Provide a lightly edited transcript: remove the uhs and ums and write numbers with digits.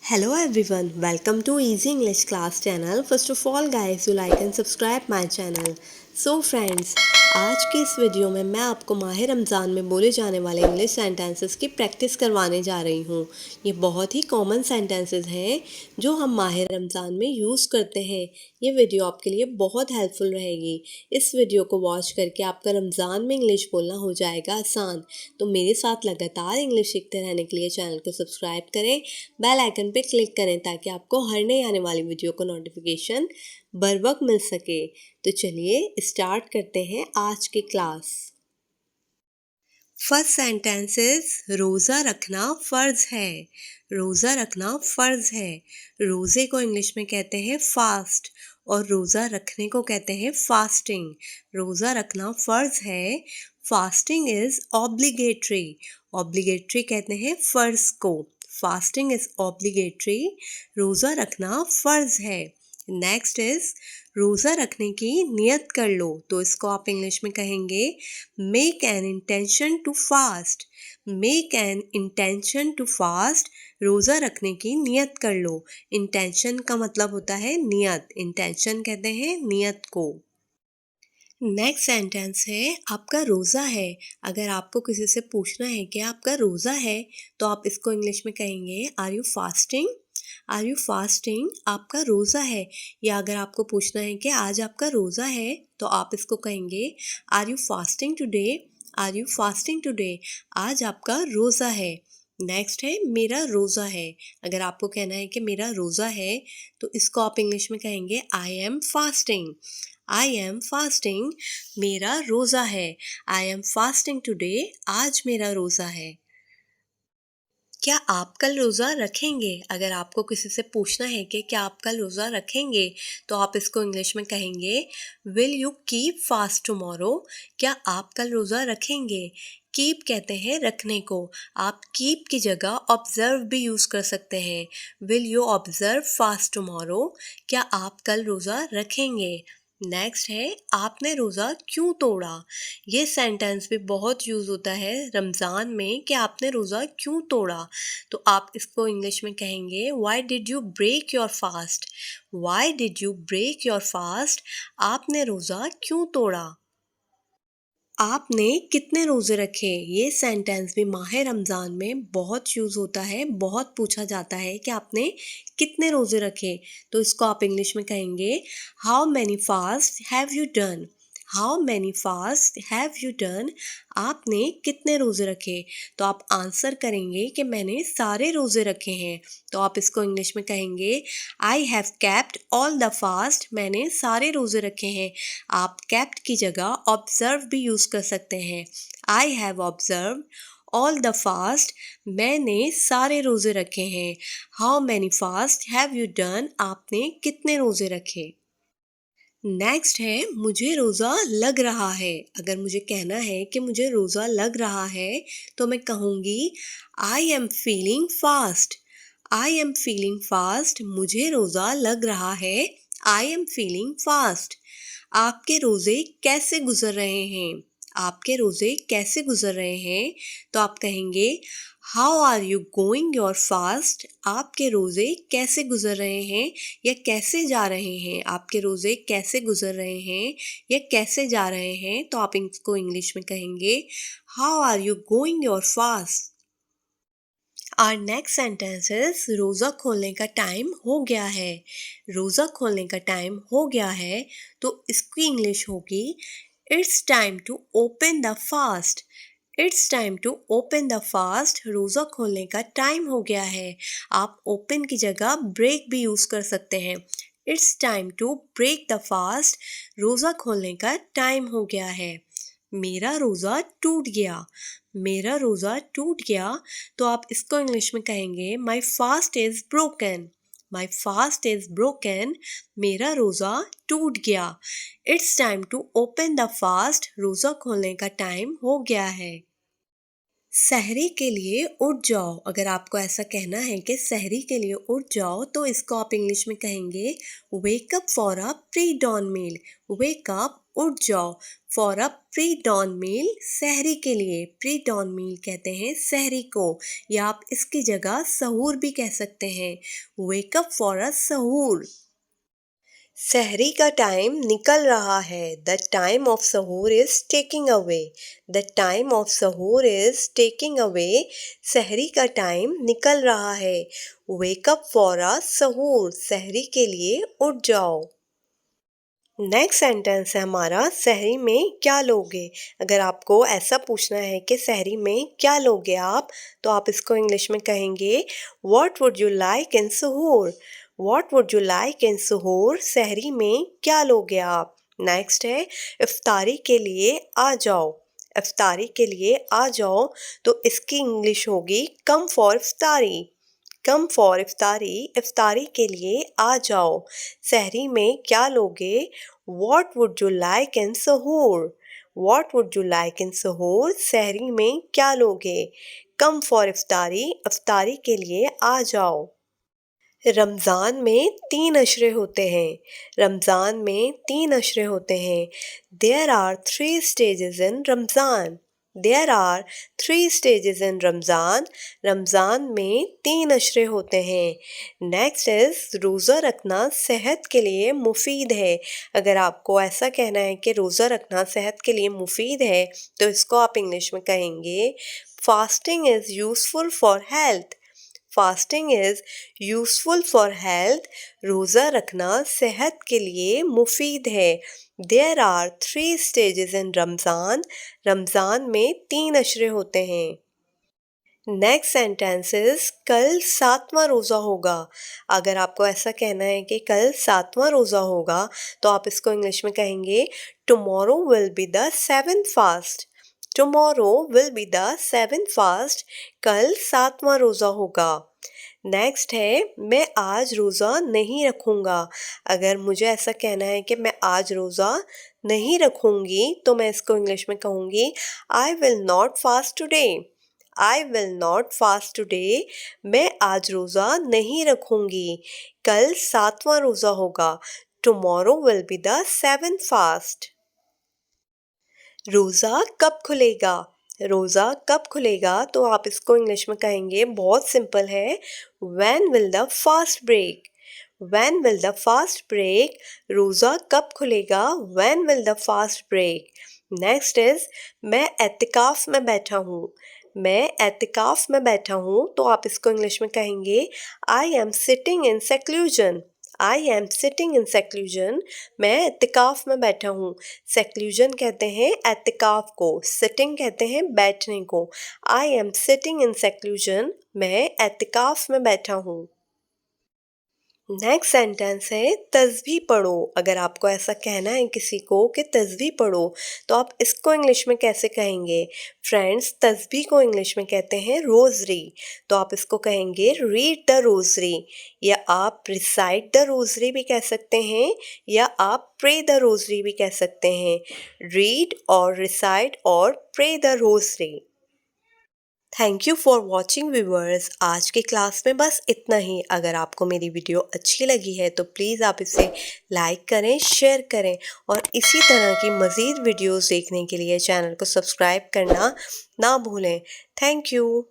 Hello everyone, welcome to Easy English Class channel. First of all guys, you like and subscribe my channel. So friends, आज की इस video में मैं आपको माह रमज़ान में बोले जाने वाले इंग्लिश सेंटेंसेस की प्रैक्टिस करवाने जा रही हूँ। ये बहुत ही कॉमन सेंटेंसेस हैं जो हम माह रमज़ान में यूज़ करते हैं। ये वीडियो आपके लिए बहुत हेल्पफुल रहेगी। इस वीडियो को वॉच करके आपका रमज़ान में इंग्लिश बोलना हो जाएगा आसान। तो मेरे साथ लगातार इंग्लिश सीखते रहने के लिए चैनल को सब्सक्राइब करें, बेल आइकन पे क्लिक करें ताकि आपको हर नई आने वाली वीडियो का नोटिफिकेशन बर वक्त मिल सके। तो चलिए स्टार्ट करते हैं आज की क्लास। फर्स्ट सेंटेंस इज रोज़ा रखना फ़र्ज है। रोज़ा रखना फ़र्ज है। रोज़े को इंग्लिश में कहते हैं फास्ट और रोज़ा रखने को कहते हैं फास्टिंग। रोज़ा रखना फ़र्ज है। Fasting is obligatory. ऑब्लिगेटरी कहते हैं फ़र्ज को। Fasting is obligatory. रोज़ा रखना फ़र्ज है। नेक्स्ट इज़ रोज़ा रखने की नियत कर लो। तो इसको आप इंग्लिश में कहेंगे make an intention to fast. Make an intention to fast. रोज़ा रखने की नियत कर लो। इंटेंशन का मतलब होता है नियत। इंटेंशन कहते हैं नियत को। नेक्स्ट सेंटेंस है आपका रोज़ा है। अगर आपको किसी से पूछना है कि आपका रोज़ा है तो आप इसको इंग्लिश में कहेंगे are you fasting. Are you fasting, आपका रोज़ा है। या अगर आपको पूछना है कि आज आपका रोज़ा है तो आप इसको कहेंगे are you fasting today. Are you fasting today, आज आपका रोज़ा है। नेक्स्ट है मेरा रोज़ा है। अगर आपको कहना है कि मेरा रोज़ा है तो इसको आप इंग्लिश में कहेंगे I am fasting. I am fasting, मेरा रोज़ा है। आई एम फास्टिंग टुडे, आज मेरा रोज़ा है। क्या आप कल रोज़ा रखेंगे? अगर आपको किसी से पूछना है कि क्या आप कल रोज़ा रखेंगे तो आप इसको इंग्लिश में कहेंगे will you keep fast tomorrow. क्या आप कल रोज़ा रखेंगे? कीप कहते हैं रखने को। आप कीप की जगह ऑब्जर्व भी यूज़ कर सकते हैं। Will you observe fast tomorrow. क्या आप कल रोज़ा रखेंगे? नेक्स्ट है आपने रोज़ा क्यों तोड़ा। ये सेंटेंस भी बहुत यूज़ होता है रमज़ान में कि आपने रोज़ा क्यों तोड़ा। तो आप इसको इंग्लिश में कहेंगे why did you break your fast. Why did you break your fast, आपने रोज़ा क्यों तोड़ा। आपने कितने रोज़े रखे। ये सेंटेंस भी माह रमज़ान में बहुत यूज़ होता है। बहुत पूछा जाता है कि आपने कितने रोज़े रखे। तो इसको आप इंग्लिश में कहेंगे how many fast have you done. How many fast have you done, आपने कितने रोज़े रखे। तो आप आंसर करेंगे कि मैंने सारे रोज़े रखे हैं। तो आप इसको इंग्लिश में कहेंगे I have kept all the fast. मैंने सारे रोज़े रखे हैं। आप कैप्ट की जगह ऑब्जर्व भी यूज़ कर सकते हैं। I have observe all the fast, मैंने सारे रोज़े रखे हैं। How many fast have you done, आपने कितने रोज़े रखे। नेक्स्ट है मुझे रोज़ा लग रहा है। अगर मुझे कहना है कि मुझे रोज़ा लग रहा है तो मैं कहूँगी I am feeling fast. I am feeling fast, मुझे रोज़ा लग रहा है। I am feeling fast. आपके रोज़े कैसे गुजर रहे हैं। आपके रोज़े कैसे गुजर रहे हैं तो आप कहेंगे how are you going your fast. आपके रोज़े कैसे गुजर रहे हैं या कैसे जा रहे हैं। आपके रोज़े कैसे गुजर रहे हैं या कैसे जा रहे हैं तो आप इसको इंग्लिश में कहेंगे how are you going your fast. Our next sentence is रोज़ा खोलने का टाइम हो गया है। रोज़ा खोलने का टाइम हो गया है तो इसकी इंग्लिश होगी it's time to open the fast. It's time to open the fast, रोज़ा खोलने का टाइम हो गया है। आप ओपन की जगह ब्रेक भी यूज़ कर सकते हैं। It's time to break the fast, रोज़ा खोलने का टाइम हो गया है। मेरा रोज़ा टूट गया। मेरा रोज़ा टूट गया तो आप इसको इंग्लिश में कहेंगे my fast is broken. My fast is broken, मेरा रोज़ा टूट गया। It's time to open the fast, रोज़ा खोलने का टाइम हो गया है। सहरी के लिए उठ जाओ। अगर आपको ऐसा कहना है कि सहरी के लिए उठ जाओ तो इसको आप इंग्लिश में कहेंगे wake up for a pre dawn meal. Wake up उठ जाओ। For a pre dawn meal, सहरी के लिए। प्री डॉन मील कहते हैं सहरी को, या आप इसकी जगह सहूर भी कह सकते हैं। वेक अप फॉर अ सहूर। सहरी का टाइम निकल रहा है। द टाइम ऑफ सहूर is taking away. The time of सहूर इज टेकिंग अवे। सहरी का टाइम निकल रहा है। वेक अप फॉर अ सहूर, सहरी के लिए उठ जाओ। नेक्स्ट सेंटेंस है हमारा, सहरी में क्या लोगे। अगर आपको ऐसा पूछना है कि सहरी में क्या लोगे आप, तो आप इसको इंग्लिश में कहेंगे what would you like in सहूर। What would you like in सहूर, सहरी में क्या लोगे आप। नेक्स्ट है इफ्तारी के लिए आ जाओ। इफ्तारी के लिए आ जाओ, तो इसकी इंग्लिश होगी कम फॉर इफ्तारी। कम फॉर इफ्तारी, इफ्तारी के लिए आ जाओ। सहरी में क्या लोगे। What would you like in सहूर। What would you like in सहूर, सहरी में क्या लोगे। कम फॉर इफ्तारी, इफ्तारी के लिए आ जाओ। रमज़ान में 3 अशरे होते हैं। रमज़ान में 3 अशरे होते हैं। There are 3 stages in Ramzan. There are 3 stages in Ramzan. Ramzan में 3 अशरे होते हैं। नेक्स्ट इज़ रोज़ा रखना सेहत के लिए मुफीद है। अगर आपको ऐसा कहना है कि रोज़ा रखना सेहत के लिए मुफीद है, तो इसको आप इंग्लिश में कहेंगे fasting is useful for health. Fasting is useful for health. रोज़ा रखना सेहत के लिए मुफीद है। There are 3 stages in Ramzan. Ramzan में 3 अशरे होते हैं। नेक्स्ट सेंटेंस इज कल 7वां रोज़ा होगा। अगर आपको ऐसा कहना है कि कल 7वां रोज़ा होगा, तो आप इसको इंग्लिश में कहेंगे tomorrow will be the 7th fast. Tomorrow will be the 7th fast. कल 7वां रोज़ा होगा। नेक्स्ट है मैं आज रोज़ा नहीं रखूँगा। अगर मुझे ऐसा कहना है कि मैं आज रोज़ा नहीं रखूँगी, तो मैं इसको इंग्लिश में कहूँगी I will not fast today. I will not fast today. मैं आज रोज़ा नहीं रखूँगी। कल 7वां रोज़ा होगा। Tomorrow will be the 7th fast. रोज़ा कब खुलेगा। रोज़ा कब खुलेगा, तो आप इसको इंग्लिश में कहेंगे, बहुत सिंपल है, when will the fast break. When will the fast break. रोज़ा कब खुलेगा, when will the fast break. Next is मैं एतिकाफ में बैठा हूँ। मैं एतिकाफ में बैठा हूँ, तो आप इसको इंग्लिश में कहेंगे I am sitting in seclusion. I am sitting in seclusion. मैं एतिकाफ में बैठा हूँ। सेक्लूजन कहते हैं एतिकाफ को, सिटिंग कहते हैं बैठने को। I am sitting in seclusion. मैं एतिकाफ में बैठा हूँ। नेक्स्ट सेंटेंस है तस्बीह पढ़ो। अगर आपको ऐसा कहना है किसी को कि तस्बीह पढ़ो, तो आप इसको इंग्लिश में कैसे कहेंगे। फ्रेंड्स, तस्बीह को इंग्लिश में कहते हैं रोज़री। तो आप इसको कहेंगे रीड द रोज़री, या आप रिसाइट द रोज़री भी कह सकते हैं, या आप प्रे द रोज़री भी कह सकते हैं। रीड और रिसाइट और pray the rosary. Thank you for watching viewers. आज की क्लास में बस इतना ही। अगर आपको मेरी वीडियो अच्छी लगी है, तो प्लीज़ आप इसे लाइक करें, शेयर करें, और इसी तरह की मज़ीद वीडियोस देखने के लिए चैनल को सब्सक्राइब करना ना भूलें। Thank you.